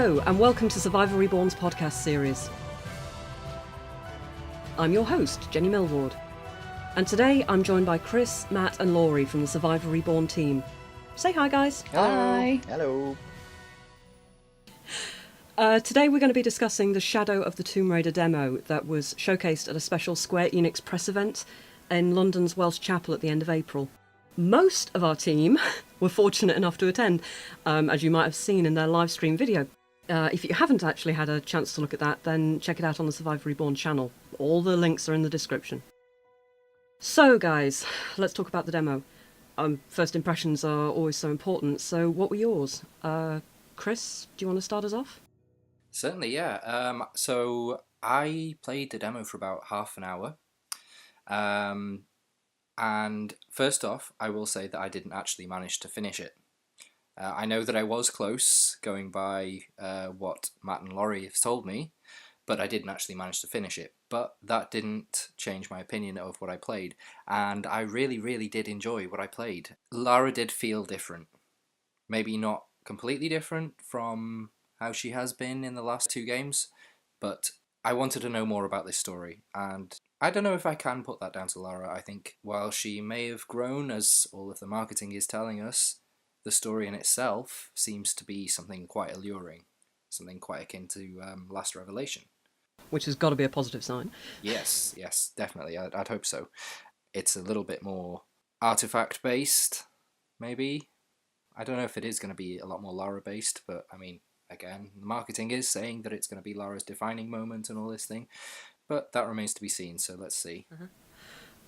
Hello, and welcome to Survivor Reborn's podcast series. I'm your host, Jenni Milward, and today I'm joined by Chris, Matt and Laurie from the Survivor Reborn team. Say hi, guys. Hi. Hello. Today we're going to be discussing the Shadow of the Tomb Raider demo that was showcased at a special Square Enix press event in London's Welsh Chapel at the end of April. Most of our team were fortunate enough to attend, as you might have seen in their live stream video. If you haven't actually had a chance to look at that, then check it out on the Survivor Reborn channel. All the links are in the description. So guys, let's talk about the demo. First impressions are always so important, so what were yours? Chris, do you want to start us off? Certainly, yeah. So I played the demo for about half an hour. And first off, I will say that I didn't actually manage to finish it. I know that I was close, going by what Matt and Laurie have told me, but I didn't actually manage to finish it. But that didn't change my opinion of what I played, and I really, really did enjoy what I played. Lara did feel different. Maybe not completely different from how she has been in the last two games, but I wanted to know more about this story, and I don't know if I can put that down to Lara. I think while she may have grown, as all of the marketing is telling us, the story in itself seems to be something quite alluring, something quite akin to Last Revelation. Which has got to be a positive sign. Yes, definitely. I'd hope so. It's a little bit more artifact-based, maybe. I don't know if it is going to be a lot more Lara-based, but I mean, again, the marketing is saying that it's going to be Lara's defining moment and all this thing. But that remains to be seen, so let's see. Uh-huh.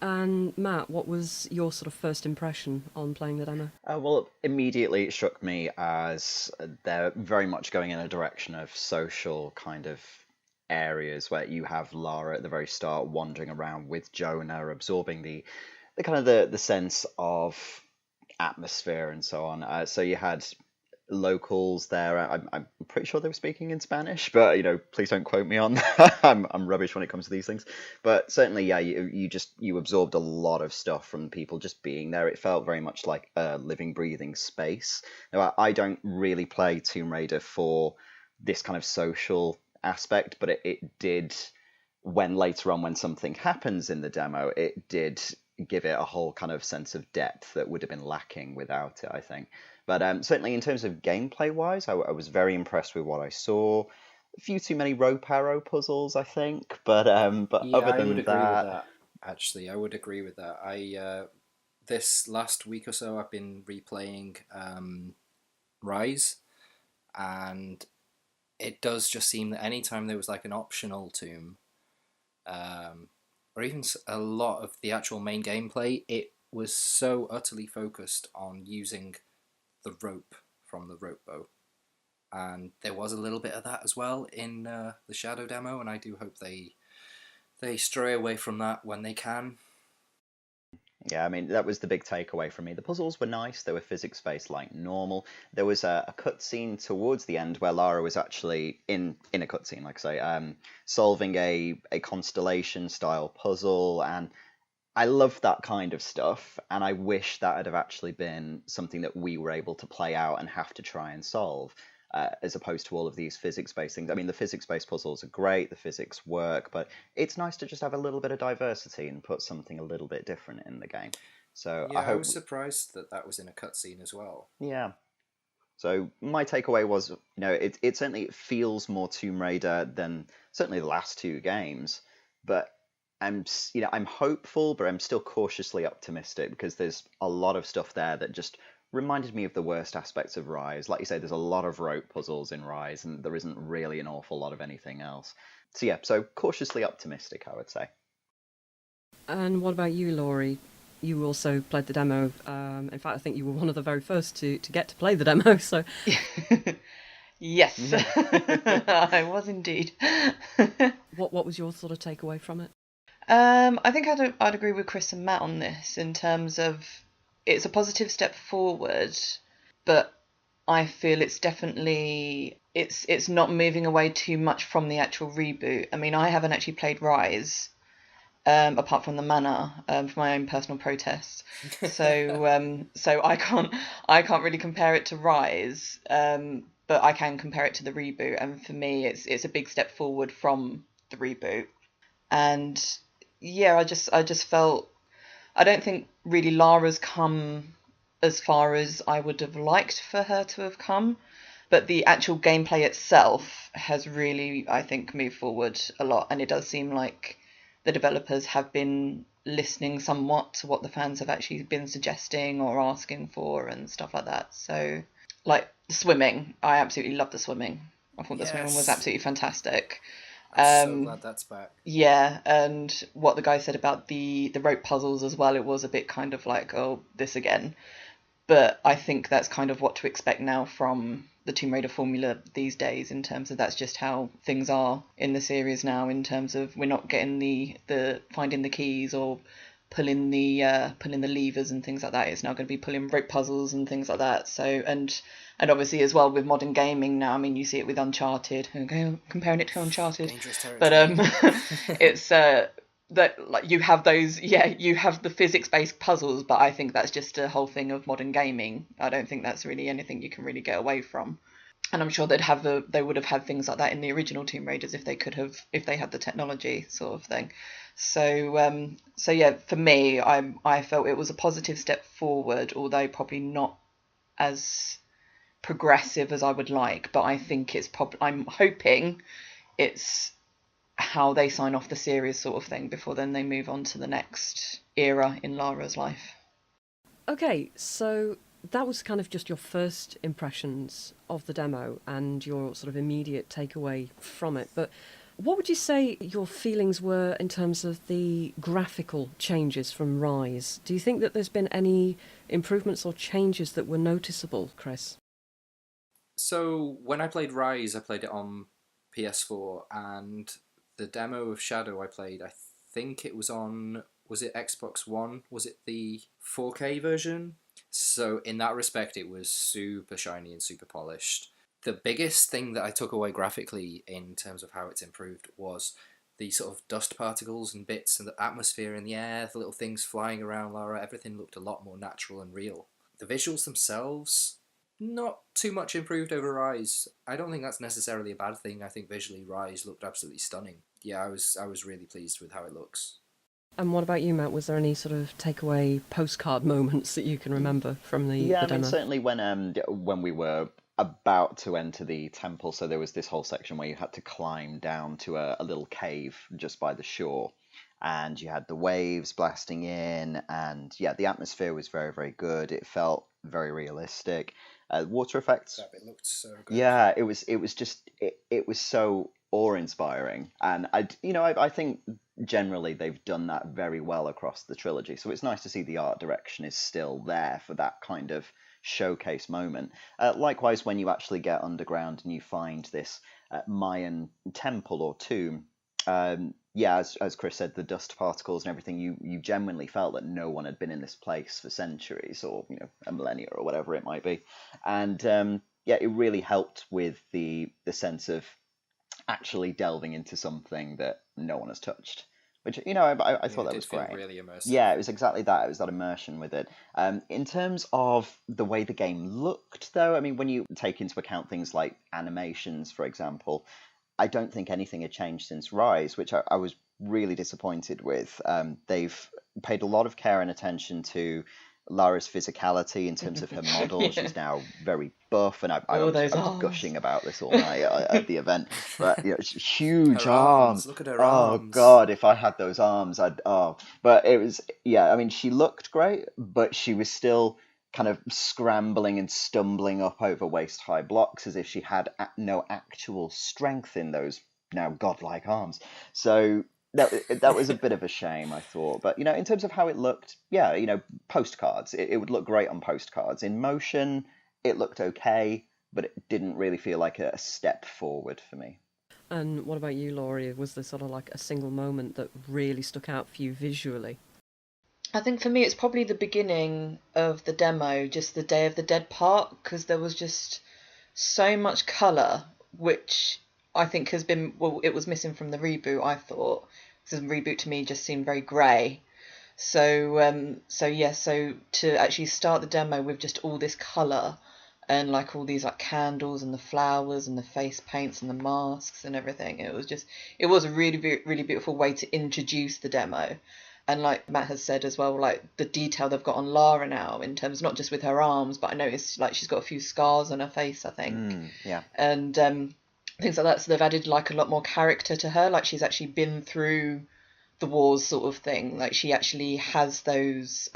And Matt, what was your sort of first impression on playing the demo? Well, immediately it struck me as they're very much going in a direction of social kind of areas where you have Lara at the very start wandering around with Jonah, absorbing the kind of the sense of atmosphere and so on. So you had locals there. I'm pretty sure they were speaking in Spanish, but please don't quote me on that. I'm rubbish when it comes to these things. But certainly, yeah, you absorbed a lot of stuff from people just being there. It felt very much like a living, breathing space. Now, I don't really play Tomb Raider for this kind of social aspect, but it did, when later on when something happens in the demo, it did give it a whole kind of sense of depth that would have been lacking without it, I think. But certainly in terms of gameplay-wise, I was very impressed with what I saw. A few too many rope arrow puzzles, I think. But yeah, other than I would agree that, with that. Actually, I would agree with that. This last week or so, I've been replaying Rise, and it does just seem that anytime there was like an optional tomb, or even a lot of the actual main gameplay, it was so utterly focused on using the rope from the rope bow, and there was a little bit of that as well in the Shadow demo, and I do hope they stray away from that when they can. Yeah, I mean, that was the big takeaway from me. The puzzles were nice. They were physics-based like normal. There was a cutscene towards the end where Lara was actually in a cutscene, like I say, solving a constellation-style puzzle, and I love that kind of stuff, and I wish that had have actually been something that we were able to play out and have to try and solve, as opposed to all of these physics-based things. I mean, the physics-based puzzles are great, the physics work, but it's nice to just have a little bit of diversity and put something a little bit different in the game. So Yeah, I hope. was surprised that was in a cutscene as well. Yeah. So my takeaway was, it certainly feels more Tomb Raider than certainly the last two games, but I'm hopeful, but I'm still cautiously optimistic because there's a lot of stuff there that just reminded me of the worst aspects of Rise. Like you say, there's a lot of rope puzzles in Rise, and there isn't really an awful lot of anything else. So yeah, so cautiously optimistic, I would say. And what about you, Laurie? You also played the demo. In fact, I think you were one of the very first to get to play the demo. So Yes, I was indeed. what was your sort of takeaway from it? I think I'd agree with Chris and Matt on this in terms of it's a positive step forward, but I feel it's definitely it's not moving away too much from the actual reboot. I mean, I haven't actually played Rise, apart from the manor, for my own personal protest. So I can't really compare it to Rise. but I can compare it to the reboot, and for me it's a big step forward from the reboot. And yeah, I just felt, I don't think really Lara's come as far as I would have liked for her to have come, but the actual gameplay itself has really, I think, moved forward a lot, and it does seem like the developers have been listening somewhat to what the fans have actually been suggesting or asking for and stuff like that. So, like swimming, I absolutely love the swimming. I thought the swimming was Yes. absolutely fantastic. I'm so glad that's back. Yeah, and what the guy said about the rope puzzles as well, it was a bit kind of like, oh, this again. But I think that's kind of what to expect now from the Tomb Raider formula these days, in terms of that's just how things are in the series now, in terms of we're not getting the finding the keys or pulling the levers and things like that. It's now going to be pulling rope puzzles and things like that. So and obviously as well with modern gaming now, I mean, you see it with Uncharted, okay, comparing it to Uncharted, Dangerous but territory. it's that like you have those, yeah, you have the physics based puzzles, but I think that's just a whole thing of modern gaming. I don't think that's really anything you can really get away from. And I'm sure they would have had things like that in the original Tomb Raiders if they had the technology, sort of thing. So yeah, for me, I felt it was a positive step forward, although probably not as progressive as I would like. But I think I'm hoping it's how they sign off the series, sort of thing, before then they move on to the next era in Lara's life. Okay, so that was kind of just your first impressions of the demo and your sort of immediate takeaway from it. But what would you say your feelings were in terms of the graphical changes from Rise? Do you think that there's been any improvements or changes that were noticeable, Chris? So when I played Rise, I played it on PS4, and the demo of Shadow I played, I think it was on, was it Xbox One? Was it the 4K version? So in that respect, it was super shiny and super polished. The biggest thing that I took away graphically in terms of how it's improved was the sort of dust particles and bits and the atmosphere in the air, the little things flying around Lara. Everything looked a lot more natural and real. The visuals themselves, not too much improved over Rise. I don't think that's necessarily a bad thing. I think visually Rise looked absolutely stunning. Yeah, I was really pleased with how it looks. And what about you, Matt? Was there any sort of takeaway postcard moments that you can remember from the Yeah, I mean, demo? certainly when we were about to enter the temple, so there was this whole section where you had to climb down to a little cave just by the shore, and you had the waves blasting in, and yeah, the atmosphere was very, very good. It felt very realistic. Water effects, That bit looked so good. yeah, it was so awe-inspiring, and I think generally they've done that very well across the trilogy. So it's nice to see the art direction is still there for that kind of showcase moment. Likewise, when you actually get underground and you find this Mayan temple or tomb, yeah, as Chris said, the dust particles and everything, you genuinely felt that no one had been in this place for centuries, or a millennia or whatever it might be, and yeah, it really helped with the sense of actually delving into something that no one has touched, which I thought It that did was feel great. really immersive. Yeah, it was exactly that. It was that immersion with it. In terms of the way the game looked, though, I mean, when you take into account things like animations, for example, I don't think anything had changed since Rise, which I was really disappointed with. They've paid a lot of care and attention to Lara's physicality in terms of her model. She's now very buff, and I Oh, was those gushing arms. about this all night at the event. But huge Her arms. arms, look at her Oh arms. God, if I had those arms, I'd. Oh, but it was, yeah. I mean, she looked great, but she was still kind of scrambling and stumbling up over waist-high blocks as if she had no actual strength in those now godlike arms. So that was a bit of a shame, I thought. But in terms of how it looked, yeah, postcards, it would look great on postcards. In motion, it looked okay, but it didn't really feel like a step forward for me. And what about you, Laurie? Was there sort of like a single moment that really stuck out for you visually? I think for me it's probably the beginning of the demo, just the Day of the Dead part, because there was just so much colour, which I think has been, well, it was missing from the reboot, I thought. Because the reboot to me just seemed very grey. So to actually start the demo with just all this colour, and like all these like candles and the flowers and the face paints and the masks and everything. It was a really, really beautiful way to introduce the demo. And like Matt has said as well, like the detail they've got on Lara now in terms, not just with her arms, but I noticed like she's got a few scars on her face, I think. Yeah. And things like that. So they've added like a lot more character to her. Like she's actually been through the wars sort of thing. Like she actually has those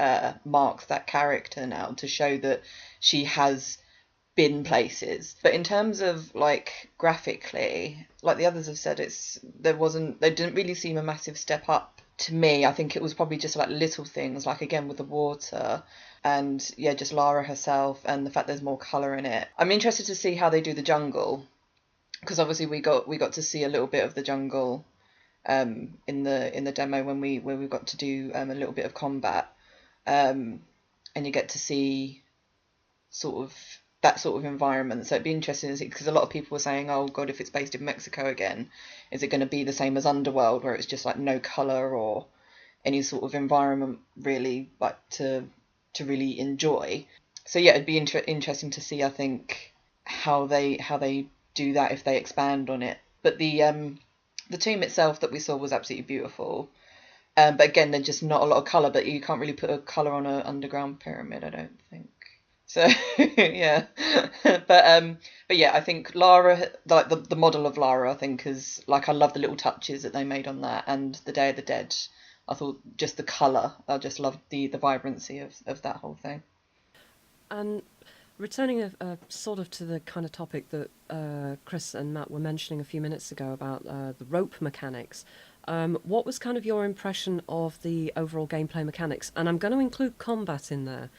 marks, that character now, to show that she has been places. But in terms of like graphically, like the others have said, there didn't really seem a massive step up to me. I think it was probably just like little things, like again with the water and yeah, just Lara herself and the fact there's more colour in it. I'm interested to see how they do the jungle, because obviously we got to see a little bit of the jungle in the demo when we got to do a little bit of combat, and you get to see sort of that sort of environment. So it'd be interesting to see, because a lot of people were saying, oh god, if it's based in Mexico again, is it going to be the same as Underworld, where it's just like no colour or any sort of environment really like to really enjoy. So yeah, it'd be interesting to see, I think, how they do that if they expand on it. But the tomb itself that we saw was absolutely beautiful. But again, there's just not a lot of colour, but you can't really put a colour on an underground pyramid, I don't think. So yeah, but yeah, I think Lara, like the model of Lara, I think is like, I love the little touches that they made on that, and the Day of the Dead. I thought just the colour, I just loved the vibrancy of that whole thing. And returning sort of to the kind of topic that Chris and Matt were mentioning a few minutes ago about the rope mechanics, what was kind of your impression of the overall gameplay mechanics? And I'm going to include combat in there,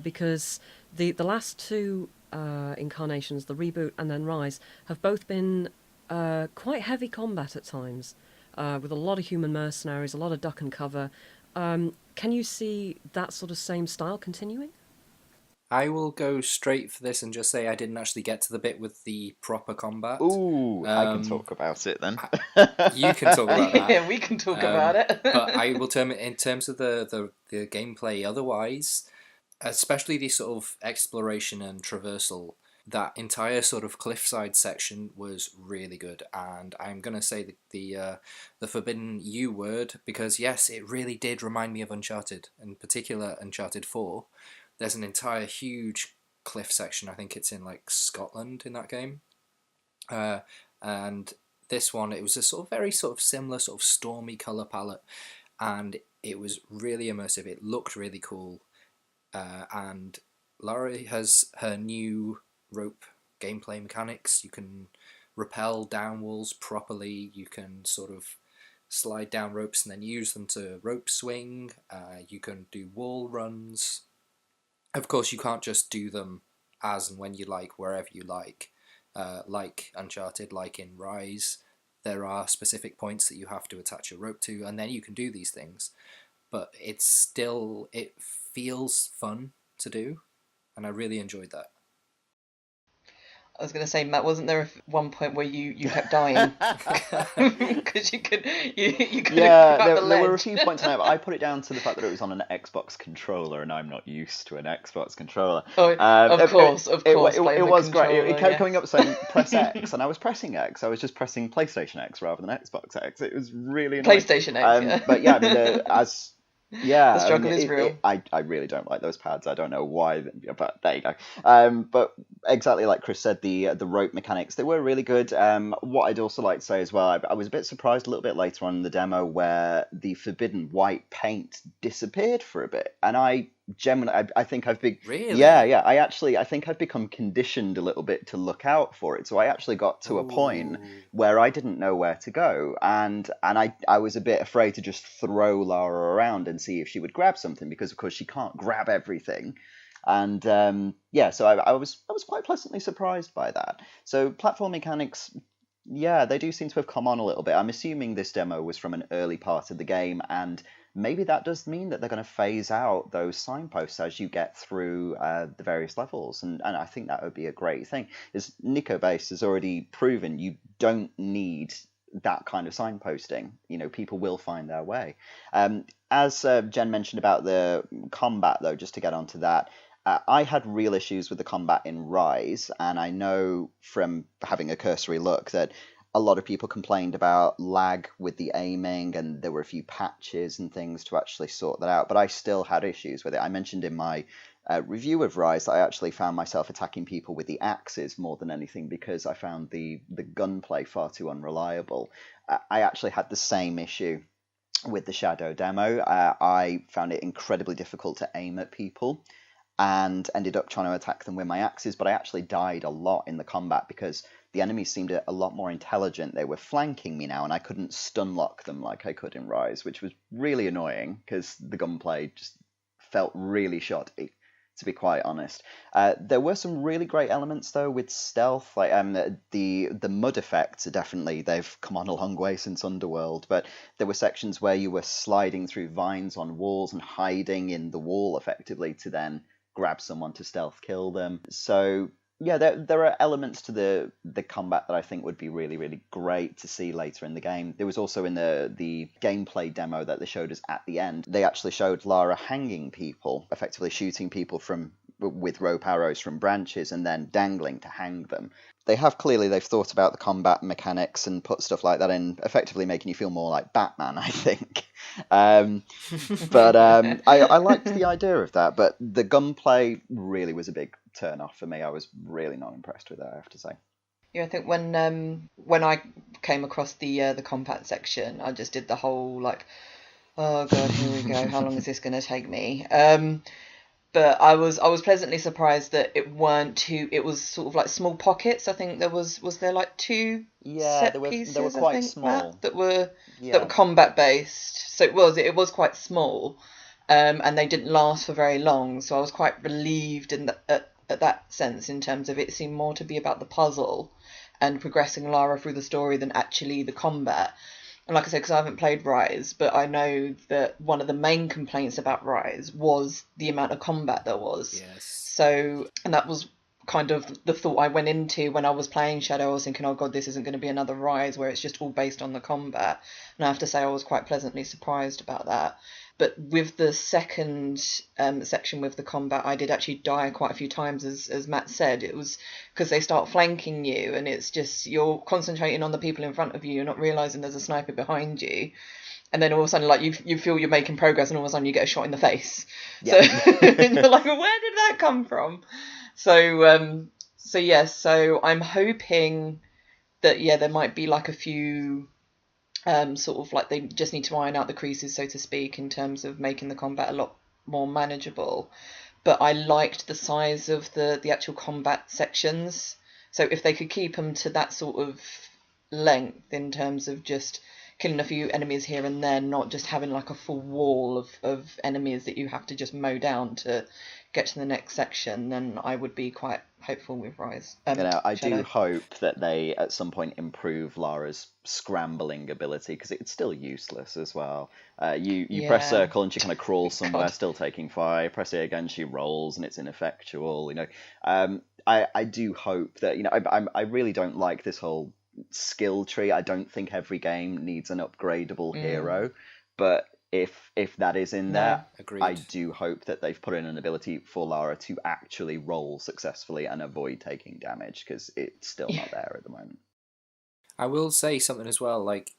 because the last two incarnations, the reboot and then Rise, have both been quite heavy combat at times, with a lot of human mercenaries, a lot of duck and cover. Can you see that sort of same style continuing? I will go straight for this and just say I didn't actually get to the bit with the proper combat. Ooh, I can talk about it then. You can talk about that. Yeah, we can talk about it. But I will term it in terms of the gameplay otherwise, especially the sort of exploration and traversal. That entire sort of cliffside section was really good, and I'm gonna say the forbidden U word, because yes, it really did remind me of Uncharted, in particular Uncharted 4. There's an entire huge cliff section. I think it's in like Scotland in that game, and this one, it was a sort of very sort of similar sort of stormy color palette, and it was really immersive. It looked really cool, and Lara has her new rope gameplay mechanics. You can rappel down walls properly. You can sort of slide down ropes and then use them to rope swing. You can do wall runs. Of course, you can't just do them as and when you like, wherever you like Uncharted, like in Rise. There are specific points that you have to attach a rope to, and then you can do these things. But it feels fun to do, and I really enjoyed that. I was going to say, Matt, wasn't there one point where you kept dying because you could yeah, there were a few points in there, but I put it down to the fact that it was on an Xbox controller, and I'm not used to an Xbox controller. Oh, of course. It was great. It kept coming up saying press X, and I was pressing X. I was just pressing PlayStation X rather than Xbox X. It was really annoying. PlayStation X. Yeah. But yeah, I mean, yeah, the struggle is real. I really don't like those pads. I don't know why, but there you go. But exactly like Chris said, the rope mechanics, they were really good. What I'd also like to say as well, I was a bit surprised a little bit later on in the demo where the forbidden white paint disappeared for a bit, and I think I've been really I think I've become conditioned a little bit to look out for it. So I actually got to a point where I didn't know where to go, and I was a bit afraid to just throw Lara around and see if she would grab something, because of course she can't grab everything. And so I was quite pleasantly surprised by that. So platform mechanics, yeah, they do seem to have come on a little bit. I'm assuming this demo was from an early part of the game, and maybe that does mean that they're going to phase out those signposts as you get through the various levels, and I think that would be a great thing. As Nico Base has already proven, you don't need that kind of signposting. You know, people will find their way. As Jen mentioned about the combat, though, just to get onto that, I had real issues with the combat in Rise, and I know from having a cursory look that a lot of people complained about lag with the aiming, and there were a few patches and things to actually sort that out, but I still had issues with it. I mentioned in my review of Rise that I actually found myself attacking people with the axes more than anything because I found the gunplay far too unreliable. I actually had the same issue with the Shadow demo. I found it incredibly difficult to aim at people and ended up trying to attack them with my axes, but I actually died a lot in the combat because the enemies seemed a lot more intelligent. They were flanking me now, and I couldn't stun lock them like I could in Rise, which was really annoying because the gunplay just felt really shoddy, to be quite honest. There were some really great elements though with stealth, like the mud effects are definitely, they've come on a long way since Underworld, but there were sections where you were sliding through vines on walls and hiding in the wall effectively to then grab someone to stealth kill them. So yeah, there are elements to the combat that I think would be really, really great to see later in the game. There was also in the gameplay demo that they showed us at the end, they actually showed Lara hanging people, effectively shooting people with rope arrows from branches and then dangling to hang them. They've thought about the combat mechanics and put stuff like that in, effectively making you feel more like Batman, I think. But I liked the idea of that, but the gunplay really was a big turn off for me. I was really not impressed with that, I have to say. Yeah, I think when I came across the combat section, I just did the whole like, oh god, here we go. How long is this going to take me? But I was pleasantly surprised that it weren't too. It was sort of like small pockets. I think was there like two set pieces. They were quite I think, small. Matt, that were combat based. So it was quite small, and they didn't last for very long. So I was quite relieved in at that sense, in terms of it seemed more to be about the puzzle and progressing Lara through the story than actually the combat. And like I said, because I haven't played Rise, but I know that one of the main complaints about Rise was the amount of combat there was. Yes. So, and that was kind of the thought I went into when I was playing Shadow. I was thinking, oh god, this isn't going to be another Rise where it's just all based on the combat. And I have to say I was quite pleasantly surprised about that. But with the second section with the combat, I did actually die quite a few times, as Matt said. It was because they start flanking you, and it's just you're concentrating on the people in front of you. You're not realising there's a sniper behind you. And then all of a sudden, like you feel you're making progress, and all of a sudden you get a shot in the face. Yeah. So and you're like, where did that come from? So so I'm hoping that there might be like a few sort of like they just need to iron out the creases, so to speak, in terms of making the combat a lot more manageable. But I liked the size of the actual combat sections. So if they could keep them to that sort of length in terms of just killing a few enemies here and there, not just having like a full wall of enemies that you have to just mow down to get to the next section, then I would be quite hopeful with Rise. I do hope that they at some point improve Lara's scrambling ability, because it's still useless as well. You press circle and she kind of crawls somewhere, still taking fire. Press it again, she rolls and it's ineffectual. I do hope that I really don't like this whole skill tree. I don't think every game needs an upgradable hero, but if that is in there, agreed. I do hope that they've put in an ability for Lara to actually roll successfully and avoid taking damage, because it's still not there at the moment. I will say something as well, like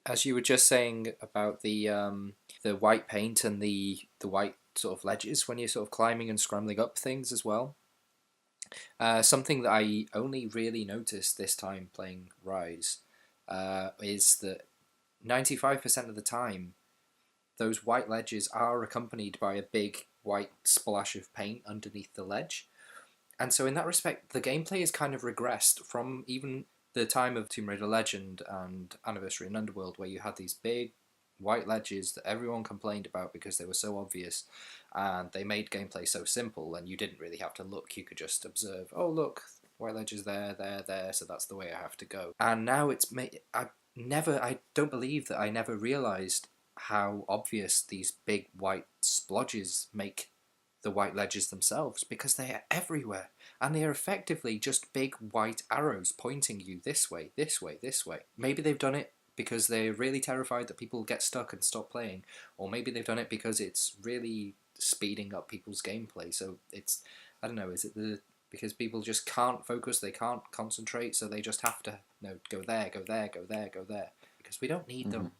as you were just saying about the white paint and the white sort of ledges when you're sort of climbing and scrambling up things as well. Something that I only really noticed this time playing Rise is that 95% of the time those white ledges are accompanied by a big white splash of paint underneath the ledge. And so in that respect, the gameplay has kind of regressed from even the time of Tomb Raider Legend and Anniversary and Underworld, where you had these big white ledges that everyone complained about because they were so obvious, and they made gameplay so simple, and you didn't really have to look. You could just observe, oh look, white ledges there, so that's the way I have to go. And now it's I don't believe that I never realised how obvious these big white splodges make the white ledges themselves, because they are everywhere, and they are effectively just big white arrows pointing you this way, this way, this way. Maybe they've done it because they're really terrified that people get stuck and stop playing, or maybe they've done it because it's really speeding up people's gameplay. So it's, I don't know, is it because people just can't focus, they can't concentrate, so they just have to go there, go there, go there, go there, because we don't need them.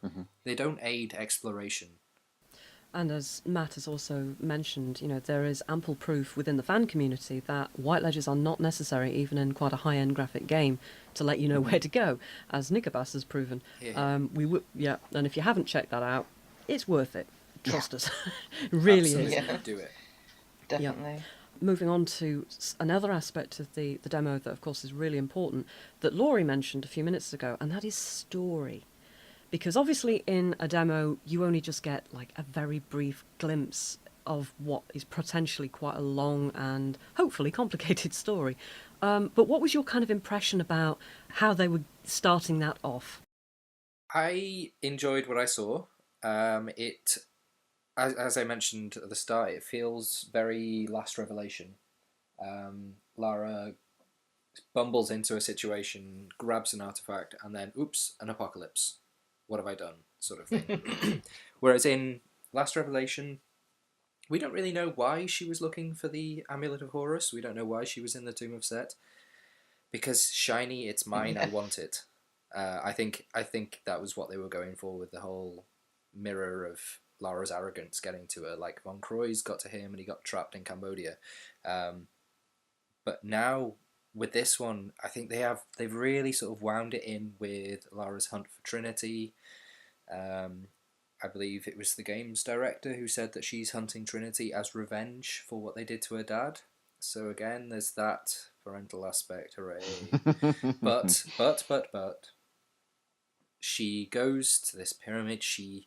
They don't aid exploration. And as Matt has also mentioned, there is ample proof within the fan community that white ledges are not necessary, even in quite a high-end graphic game, to let you know where to go, as Nicobas has proven. Yeah. And if you haven't checked that out, it's worth it. Trust us. It really Absolutely. is. Yeah. Do it. Definitely. Moving on to another aspect of the demo that, of course, is really important, that Laurie mentioned a few minutes ago, and that is story. Because obviously in a demo, you only just get like a very brief glimpse of what is potentially quite a long and hopefully complicated story. But what was your kind of impression about how they were starting that off? I enjoyed what I saw. As I mentioned at the start, it feels very Last Revelation. Lara bumbles into a situation, grabs an artifact, and then, oops, an apocalypse. What have I done? Sort of thing. Whereas in Last Revelation, we don't really know why she was looking for the Amulet of Horus. We don't know why she was in the Tomb of Set. Because shiny, it's mine, I want it. I think that was what they were going for with the whole mirror of Lara's arrogance getting to her. Like Von Croy's got to him and he got trapped in Cambodia. But now with this one, I think they've really sort of wound it in with Lara's hunt for Trinity. I believe it was the game's director who said that she's hunting Trinity as revenge for what they did to her dad. So again, there's that parental aspect, hooray. But she goes to this pyramid, she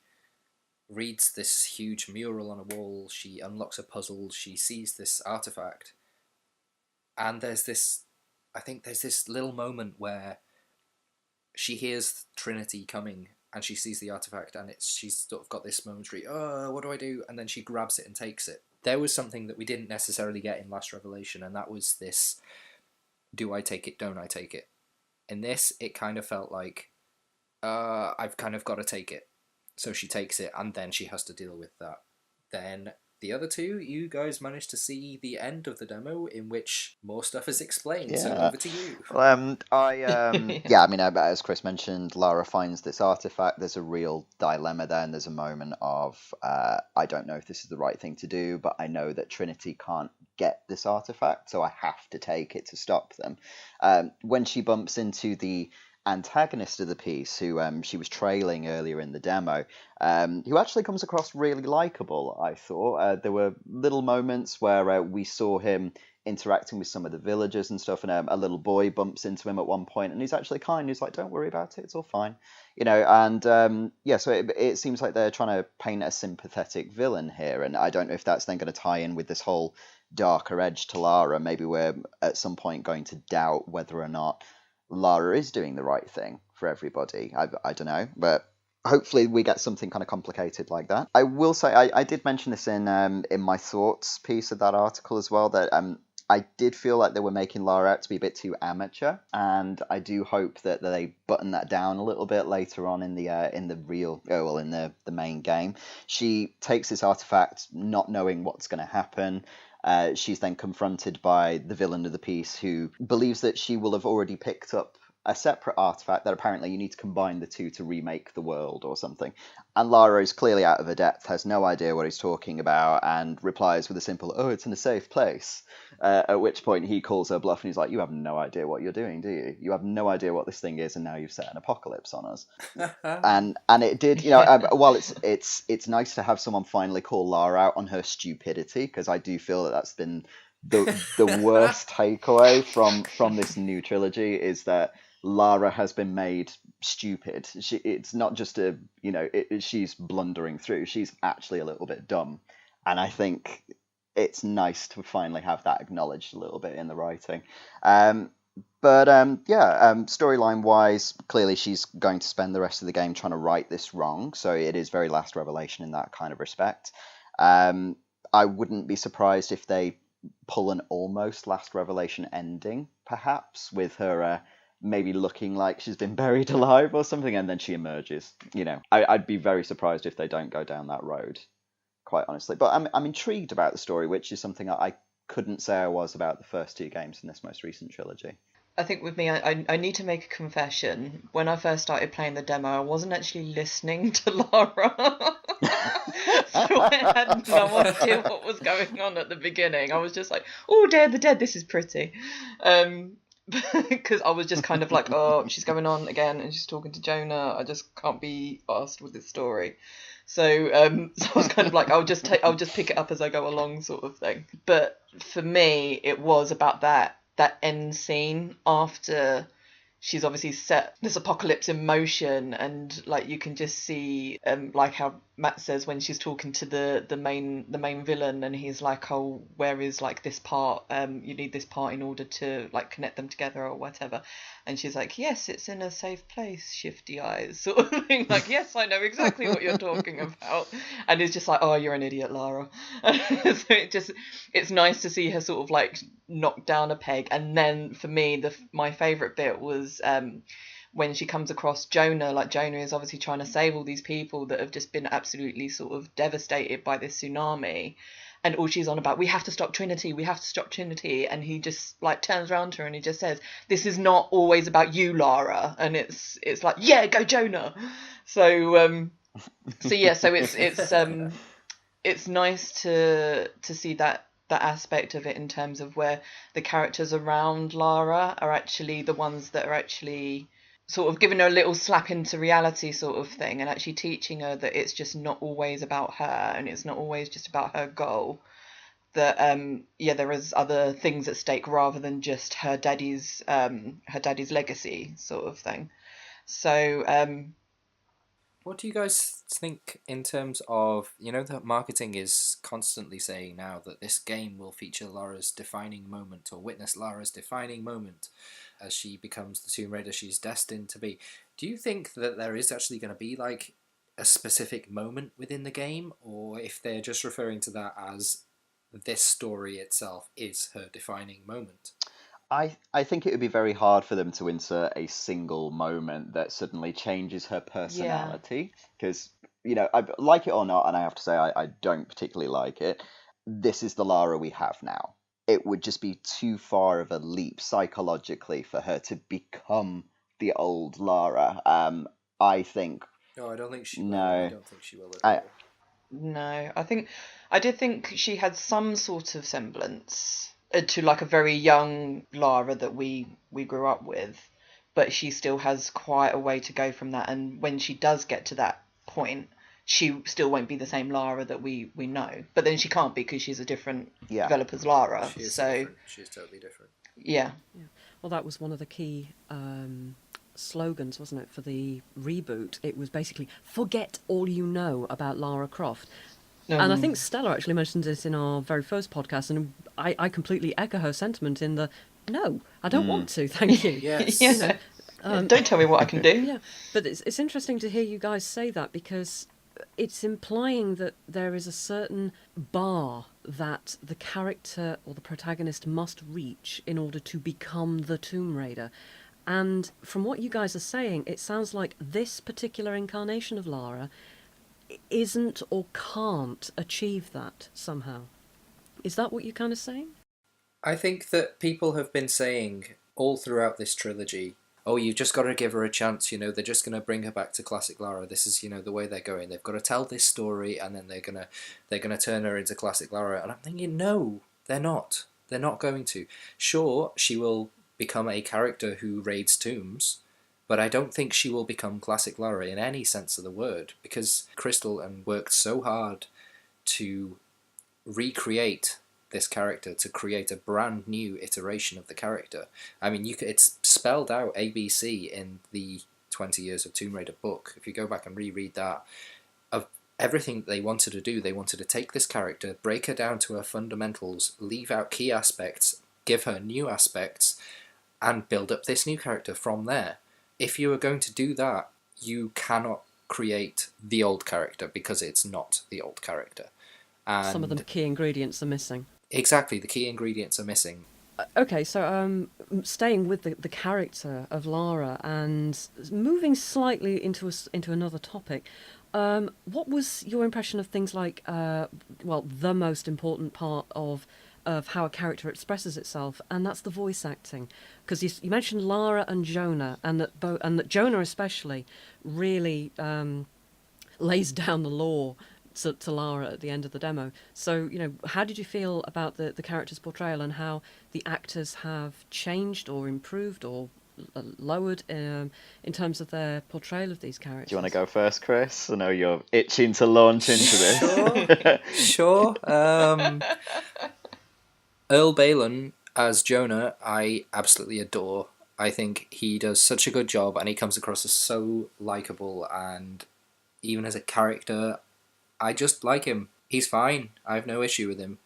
reads this huge mural on a wall, she unlocks a puzzle, she sees this artifact, and there's this little moment where she hears Trinity coming and she sees the artifact, and she's sort of got this momentary, what do I do? And then she grabs it and takes it. There was something that we didn't necessarily get in Last Revelation, and that was this, do I take it, don't I take it? In this, it kind of felt like, I've kind of got to take it. So she takes it, and then she has to deal with that. Then the other two, you guys managed to see the end of the demo in which more stuff is explained. So over to you. Well, I mean, as Chris mentioned, Lara finds this artifact. There's a real dilemma there, and there's a moment of, I don't know if this is the right thing to do, but I know that Trinity can't get this artifact, so I have to take it to stop them. When she bumps into the antagonist of the piece, who she was trailing earlier in the demo, who actually comes across really likable, I thought. There were little moments where we saw him interacting with some of the villagers and stuff, and a little boy bumps into him at one point, and he's actually kind. He's like, don't worry about it, it's all fine. And so it seems like they're trying to paint a sympathetic villain here, and I don't know if that's then going to tie in with this whole darker edge to Lara. Maybe we're at some point going to doubt whether or not Lara is doing the right thing for everybody. I don't know, but hopefully we get something kind of complicated like that. I will say, I did mention this in my thoughts piece of that article as well, that I did feel like they were making Lara out to be a bit too amateur, and I do hope that they button that down a little bit later on in the main game. She takes this artifact not knowing what's going to happen. She's then confronted by the villain of the piece, who believes that she will have already picked up a separate artifact, that apparently you need to combine the two to remake the world or something. And Lara is clearly out of her depth, has no idea what he's talking about, and replies with a simple, it's in a safe place. At which point he calls her bluff, and he's like, you have no idea what you're doing, do you? You have no idea what this thing is, and now you've set an apocalypse on us. and it did, while it's nice to have someone finally call Lara out on her stupidity, because I do feel that that's been the worst takeaway from this new trilogy, is that Lara has been made stupid. It's not just she's blundering through. She's actually a little bit dumb, and I think it's nice to finally have that acknowledged a little bit in the writing. Storyline wise, clearly she's going to spend the rest of the game trying to right this wrong. So it is very Last Revelation in that kind of respect. I wouldn't be surprised if they pull an almost Last Revelation ending, perhaps, with her maybe looking like she's been buried alive or something, and then she emerges. I'd be very surprised if they don't go down that road. quite honestly. But I'm intrigued about the story, which is something I couldn't say I was about the first two games in this most recent trilogy. I think with me, I need to make a confession. When I first started playing the demo, I wasn't actually listening to Lara. So I had no idea what was going on at the beginning. I was just like, oh, Day of the Dead, this is pretty. Because I was just kind of like, oh, she's going on again and she's talking to Jonah. I just can't be arsed with this story. So, so I was kind of like, I'll just pick it up as I go along, sort of thing. But for me, it was about that end scene after she's obviously set this apocalypse in motion, and like you can just see like how Matt says when she's talking to the main villain, and he's like, oh, where is like this part, you need this part in order to like connect them together or whatever, and she's like, yes, it's in a safe place, shifty eyes, sort of thing, like, yes, I know exactly what you're talking about. And it's just like, oh, you're an idiot, Lara. So it's nice to see her sort of like knock down a peg. And then for me, my favorite bit was when she comes across Jonah. Like, Jonah is obviously trying to save all these people that have just been absolutely sort of devastated by this tsunami, and all she's on about, we have to stop Trinity, and he just like turns around to her and he just says, this is not always about you, Lara. And it's like, yeah, go Jonah. So it's nice to see that aspect of it, in terms of where the characters around Lara are actually the ones that are actually sort of giving her a little slap into reality, sort of thing, and actually teaching her that it's just not always about her, and it's not always just about her goal. That there is other things at stake rather than just her daddy's legacy, sort of thing. So what do you guys think in terms of, that marketing is constantly saying now that this game will feature Lara's defining moment, or witness Lara's defining moment as she becomes the Tomb Raider she's destined to be. Do you think that there is actually going to be like a specific moment within the game, or if they're just referring to that as this story itself is her defining moment? I think it would be very hard for them to insert a single moment that suddenly changes her personality, because, I like it or not, and I have to say I don't particularly like it, this is the Lara we have now. It would just be too far of a leap psychologically for her to become the old Lara. I think... No, I don't think she will. No. I don't think she will at all. No, I did think she had some sort of semblance to like a very young Lara that we grew up with, but she still has quite a way to go from that. And when she does get to that point, she still won't be the same Lara that we know. But then she can't be, because she's a different developer's Lara. She is so different. She's totally different. Yeah. Well, that was one of the key slogans, wasn't it, for the reboot? It was basically, forget all you know about Lara Croft. And I think Stella actually mentioned this in our very first podcast, and I completely echo her sentiment in the, no, I don't want to, thank you. Yes. Yeah. Don't tell me what I can do. Yeah, but it's interesting to hear you guys say that, because it's implying that there is a certain bar that the character or the protagonist must reach in order to become the Tomb Raider. And from what you guys are saying, it sounds like this particular incarnation of Lara isn't or can't achieve that somehow. Is that what you're kind of saying? I think that people have been saying all throughout this trilogy, oh, you've just got to give her a chance, they're just going to bring her back to classic Lara. This is, the way they're going. They've got to tell this story, and then they're going to turn her into classic Lara. And I'm thinking, no, they're not. They're not going to. Sure, she will become a character who raids tombs, but I don't think she will become classic Lara in any sense of the word, because Crystal worked so hard to recreate this character, to create a brand new iteration of the character. I mean, it's spelled out ABC in the 20 Years of Tomb Raider book. If you go back and reread that, of everything that they wanted to do, they wanted to take this character, break her down to her fundamentals, leave out key aspects, give her new aspects, and build up this new character from there. If you are going to do that, you cannot create the old character, because it's not the old character. And some of the key ingredients are missing. Exactly, the key ingredients are missing. Okay, so staying with the character of Lara and moving slightly into another topic, What was your impression of things like, the most important part of how a character expresses itself, and that's the voice acting? Because you mentioned Lara and Jonah, and that Jonah especially really lays down the law to Lara at the end of the demo. So, how did you feel about the character's portrayal and how the actors have changed or improved or lowered in terms of their portrayal of these characters? Do you want to go first, Chris? I know you're itching to launch into this. Sure. Earl Balin as Jonah, I absolutely adore. I think he does such a good job, and he comes across as so likable, and even as a character, I just like him. He's fine. I have no issue with him.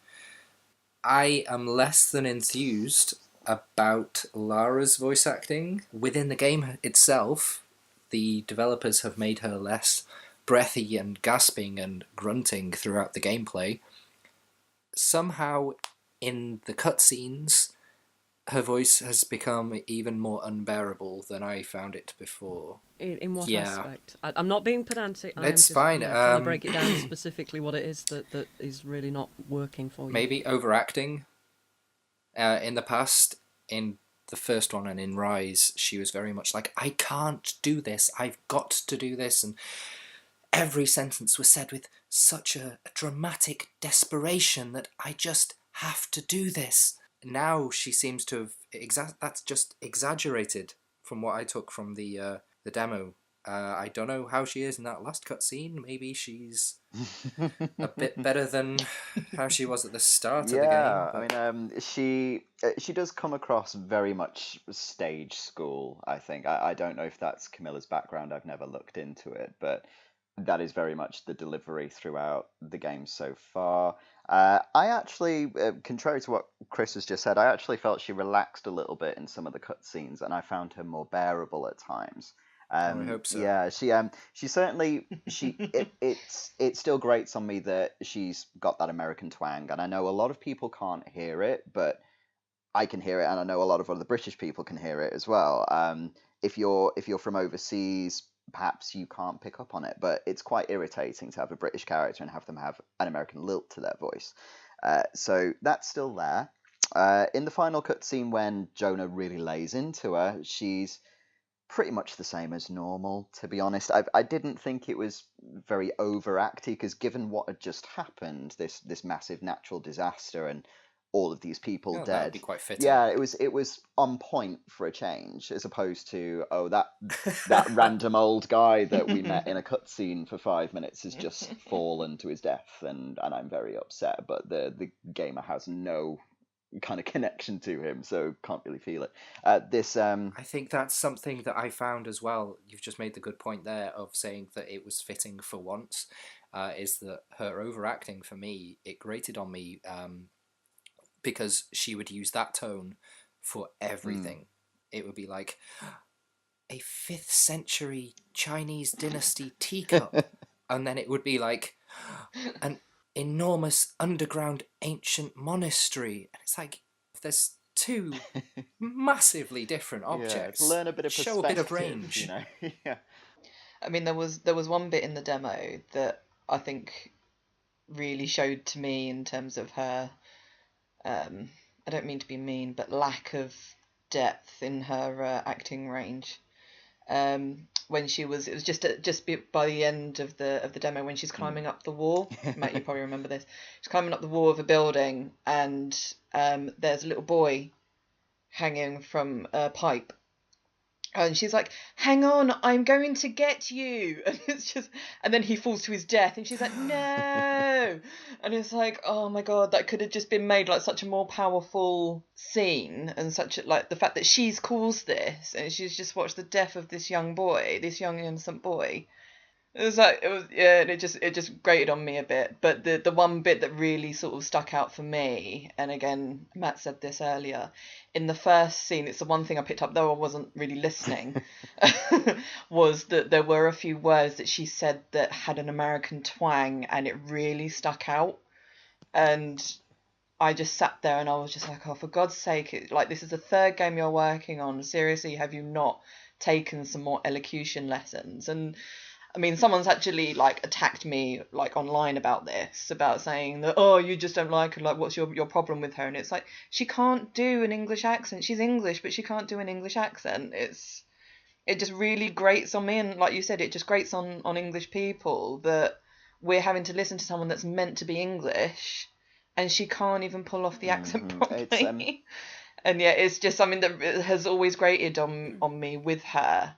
I am less than enthused about Lara's voice acting. Within the game itself, the developers have made her less breathy and gasping and grunting throughout the gameplay. Somehow, in the cutscenes, her voice has become even more unbearable than I found it before. In what aspect? I'm not being pedantic. It's fine. Trying to break it down specifically what it is that is really not working for you. Maybe overacting. In the past, in the first one and in Rise, she was very much like, I can't do this, I've got to do this, and every sentence was said with such a dramatic desperation that I just have to do this. Now she seems to have that's just exaggerated from what I took from the demo. I don't know how she is in that last cutscene. Maybe she's a bit better than how she was at the start of the game. Yeah, I mean, she does come across very much stage school, I think. I don't know if that's Camilla's background. I've never looked into it, but that is very much the delivery throughout the game so far. I actually, contrary to what Chris has just said, I actually felt she relaxed a little bit in some of the cutscenes, and I found her more bearable at times. I hope so. Yeah, she certainly it still grates on me that she's got that American twang, and I know a lot of people can't hear it, but I can hear it, and I know a lot of other British people can hear it as well. If you're from overseas, perhaps you can't pick up on it, but it's quite irritating to have a British character and have them have an American lilt to their voice. So that's still there. In the final cutscene, when Jonah really lays into her, she's pretty much the same as normal, to be honest. I didn't think it was very overacty, because given what had just happened, this massive natural disaster and all of these people dead, that would be quite fitting. Yeah, it was on point for a change, as opposed to that random old guy that we met in a cutscene for 5 minutes has just fallen to his death, and I'm very upset. But the gamer has no kind of connection to him, so can't really feel it. I think that's something that I found as well. You've just made the good point there of saying that it was fitting for once. Is that her overacting for me? It grated on me because she would use that tone for everything. It would be like a 5th century Chinese dynasty teacup, and then it would be like an enormous underground ancient monastery, and it's like, there's two massively different objects. Yeah, learn a bit of show a bit of range, you know. Yeah. I mean, there was one bit in the demo that I think really showed to me in terms of her I don't mean to be mean, but lack of depth in her acting range. When it was just by the end of the demo, when she's climbing up the wall. Matt, you probably remember this. She's climbing up the wall of a building, and there's a little boy hanging from a pipe, and she's like, "Hang on, I'm going to get you." And it's just, and then he falls to his death, and she's like, "No!" And it's like, oh my god, that could have just been made like such a more powerful scene, and such like the fact that she's caused this, and she's just watched the death of this young innocent boy. It just grated on me a bit. But the one bit that really sort of stuck out for me, and again, Matt said this earlier, in the first scene, it's the one thing I picked up, though I wasn't really listening, was that there were a few words that she said that had an American twang, and it really stuck out. And I just sat there and I was just like, oh, for God's sake, like, this is the 3rd game you're working on. Seriously, have you not taken some more elocution lessons? And I mean, someone's actually like attacked me like online about this, about saying that, oh, you just don't like her, like what's your problem with her? And it's like, she can't do an English accent. She's English, but she can't do an English accent. It just really grates on me, and like you said, it just grates on English people that we're having to listen to someone that's meant to be English, and she can't even pull off the accent properly. And yeah, it's just something that has always grated on me with her,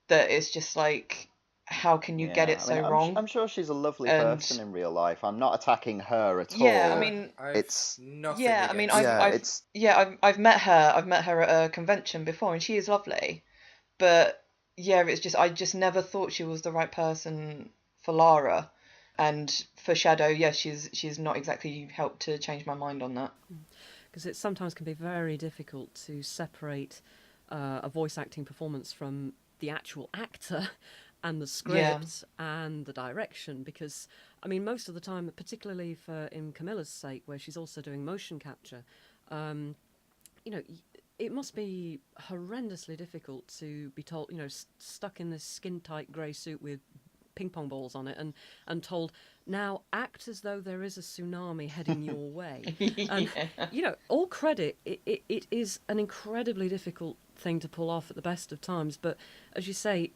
that it's just like, how can you get it so wrong? I'm sure she's a lovely person in real life. I'm not attacking her at all. Yeah, I mean, it's nothing. Yeah, I mean, against I've met her. I've met her at a convention before, and she is lovely. But yeah, it's just, I just never thought she was the right person for Lara, and for Shadow, yeah, she's not exactly helped to change my mind on that. Because it sometimes can be very difficult to separate a voice acting performance from the actual actor and the script and the direction, because I mean, most of the time, particularly in Camilla's sake, where she's also doing motion capture, you know, it must be horrendously difficult to be told, you know, stuck in this skin-tight grey suit with ping pong balls on it and told, now act as though there is a tsunami heading your way. And you know, all credit, it is an incredibly difficult thing to pull off at the best of times, but as you say,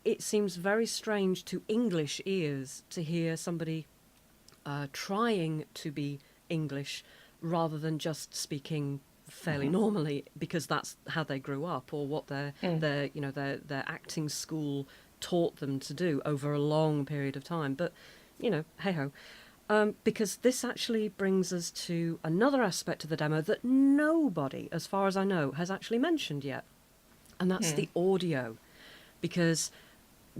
it seems very strange to English ears to hear somebody trying to be English rather than just speaking fairly normally, because that's how they grew up, or what their acting school taught them to do over a long period of time. But you know, hey ho. Because this actually brings us to another aspect of the demo that nobody, as far as I know, has actually mentioned yet, and that's the audio. Because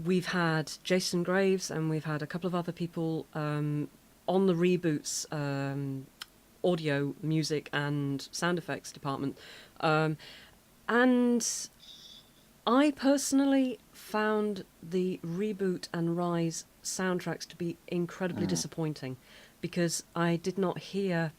we've had Jason Graves and we've had a couple of other people on the Reboot's audio, music and sound effects department. And I personally found the Reboot and Rise soundtracks to be incredibly disappointing, because I did not hear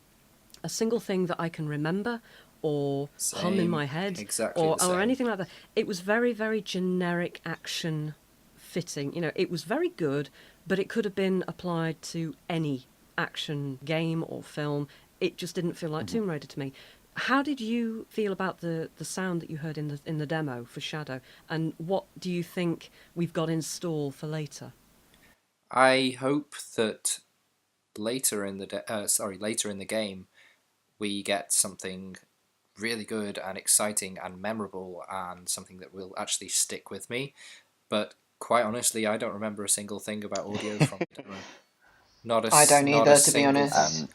a single thing that I can remember or hum in my head, exactly or anything like that. It was very, very generic action fitting. You know, it was very good, but it could have been applied to any action game or film. It just didn't feel like Tomb Raider to me. How did you feel about the sound that you heard in the demo for Shadow, and what do you think we've got in store for later? I hope that later in the game, we get something really good and exciting and memorable, and something that will actually stick with me. But quite honestly, I don't remember a single thing about audio from the demo. I don't either, to be honest. Thing.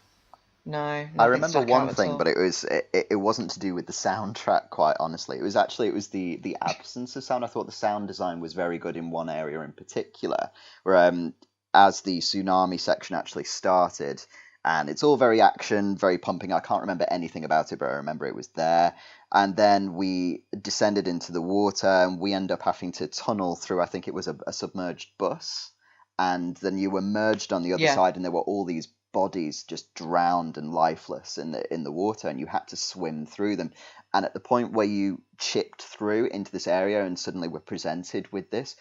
No, I remember one thing, but it wasn't to do with the soundtrack. Quite honestly, it was the absence of sound. I thought the sound design was very good in one area in particular, where as the tsunami section actually started, and it's all very action, very pumping. I can't remember anything about it, but I remember it was there. And then we descended into the water, and we end up having to tunnel through, I think it was a submerged bus, and then you were merged on the other side, and there were all these bodies just drowned and lifeless in the water, and you had to swim through them. And at the point where you chipped through into this area and suddenly were presented with this,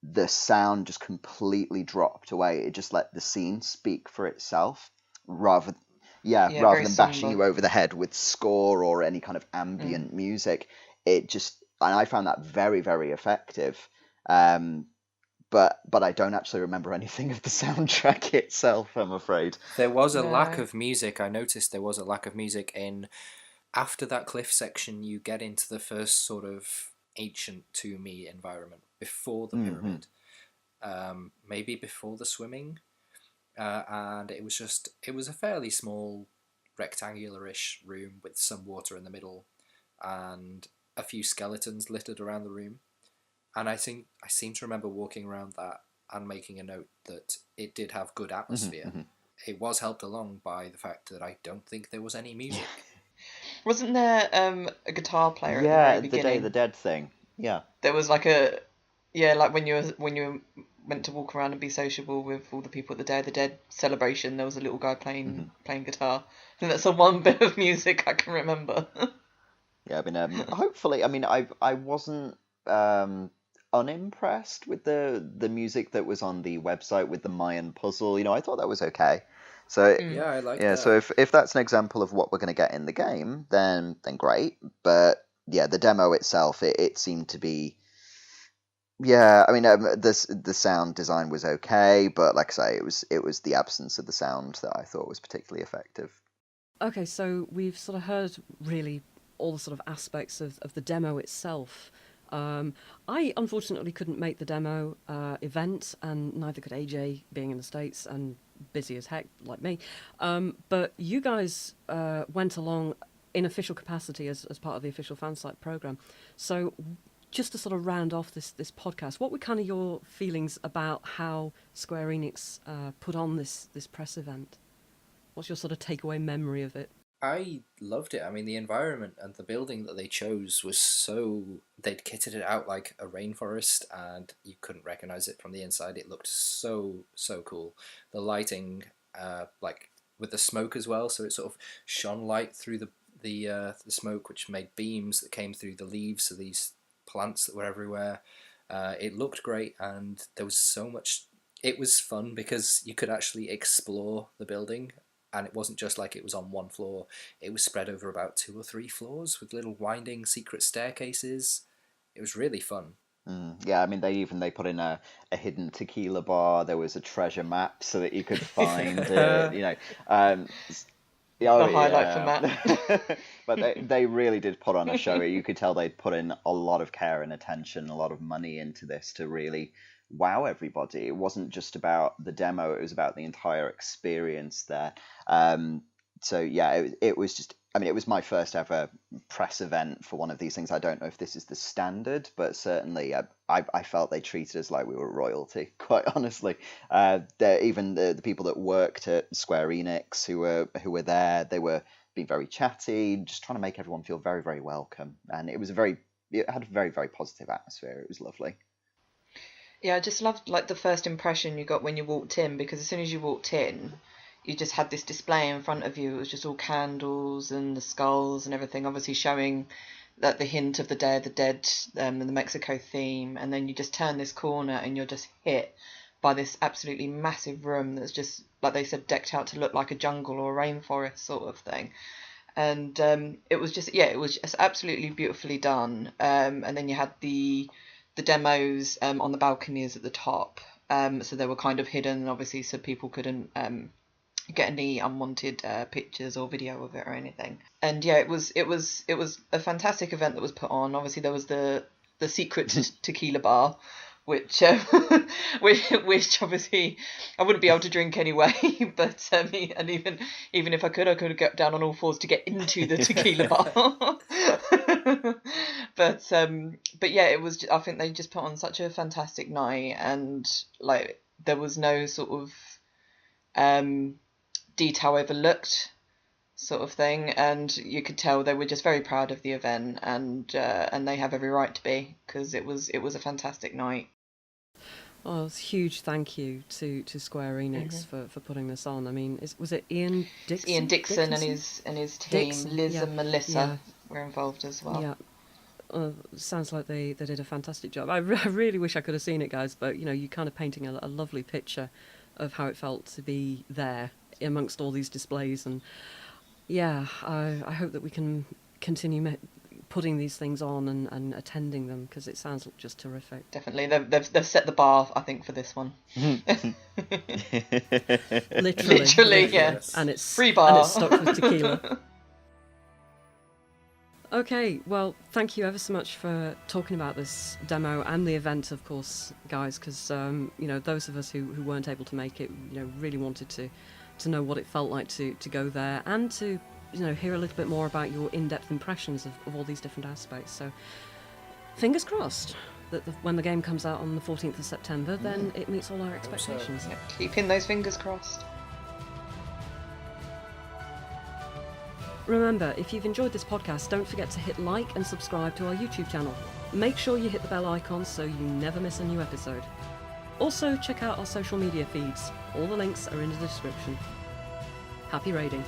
the sound just completely dropped away. It just let the scene speak for itself, rather than bashing you over the head with score or any kind of ambient music. And I found that very, very effective. But I don't actually remember anything of the soundtrack itself, I'm afraid. There was a lack of music. I noticed there was a lack of music after that cliff section. You get into the first sort of ancient tomb-y environment before the pyramid, maybe before the swimming, and it was a fairly small rectangular-ish room with some water in the middle and a few skeletons littered around the room. And I seem to remember walking around that and making a note that it did have good atmosphere. It was helped along by the fact that I don't think there was any music. Wasn't there a guitar player at the very beginning? The Day of the Dead thing. Yeah. There was like when you went to walk around and be sociable with all the people at the Day of the Dead celebration, there was a little guy playing guitar. And that's the one bit of music I can remember. Yeah, I mean, hopefully, I mean, I wasn't unimpressed with the music that was on the website with the Mayan puzzle. I thought that was okay. So Yeah, I like yeah, that. so if that's an example of what we're going to get in the game, then great. But yeah, the demo itself, it seemed to be. Yeah, I mean, the sound design was okay, but like I say, it was the absence of the sound that I thought was particularly effective. Okay, so we've sort of heard really all the sort of aspects of the demo itself. I unfortunately couldn't make the demo event, and neither could AJ, being in the States and busy as heck like me. But you guys went along in official capacity as part of the official fansite program. So just to sort of round off this podcast, what were kind of your feelings about how Square Enix put on this press event? What's your sort of takeaway memory of it? I loved it. I mean, the environment and the building that they chose was they'd kitted it out like a rainforest, and you couldn't recognize it from the inside. It looked so cool. The lighting, like with the smoke as well, so it sort of shone light through the smoke, which made beams that came through the leaves of these plants that were everywhere. It looked great, and there was so much. It was fun because you could actually explore the building, and it wasn't just like it was on one floor. It was spread over about 2 or 3 floors with little winding secret staircases. It was really fun. Yeah, I mean, they put in a hidden tequila bar. There was a treasure map so that you could find it. The highlight for Matt. But they really did put on a show. You could tell they'd put in a lot of care and attention, a lot of money into this to really wow everybody. It wasn't just about the demo, it was about the entire experience there. So yeah, it was just, I mean, it was my first ever press event for one of these things. I don't know if this is the standard, but certainly I felt they treated us like we were royalty, quite honestly. Even the people that worked at Square Enix who were there, they were being very chatty, just trying to make everyone feel very, very welcome. And it had a very, very positive atmosphere. It was lovely. Yeah, I just loved like the first impression you got when you walked in, because as soon as you walked in, you just had this display in front of you. It was just all candles and the skulls and everything, obviously showing that the hint of the Day of the Dead and the Mexico theme. And then you just turn this corner and you're just hit by this absolutely massive room that's just, like they said, decked out to look like a jungle or a rainforest sort of thing. And it was just absolutely beautifully done. And then you had the demos on the balconies at the top, so they were kind of hidden, obviously, so people couldn't get any unwanted pictures or video of it or anything. And yeah, it was a fantastic event that was put on. Obviously, there was the secret tequila bar, which obviously I wouldn't be able to drink anyway. But and even if I could get down on all fours to get into the tequila bar. But yeah, it was. I think they just put on such a fantastic night, and like there was no sort of detail overlooked sort of thing, and you could tell they were just very proud of the event, and they have every right to be, because it was a fantastic night. Oh, it's a huge thank you to Square Enix for putting this on. I mean, was it Ian Dixon? Ian Dixon and his team, Dixon, Liz yeah. and Melissa Yeah. were involved as well. Yeah. Sounds like they did a fantastic job. I really wish I could have seen it, guys, but you're kind of painting a lovely picture of how it felt to be there amongst all these displays. And yeah, I hope that we can continue putting these things on and attending them, because it sounds just terrific. Definitely, they've set the bar, I think, for this one. Literally, yeah. Yes. And it's Free bar. and it's stocked with tequila. Okay, well, thank you ever so much for talking about this demo and the event, of course, guys, because those of us who weren't able to make it, really wanted to know what it felt like to go there, and to hear a little bit more about your in-depth impressions of all these different aspects. So fingers crossed that when the game comes out on the 14th of September, then it meets all our expectations. Yeah, keeping those fingers crossed. Remember, if you've enjoyed this podcast, don't forget to hit like and subscribe to our YouTube channel. Make sure you hit the bell icon so you never miss a new episode. Also, check out our social media feeds. All the links are in the description. Happy raiding.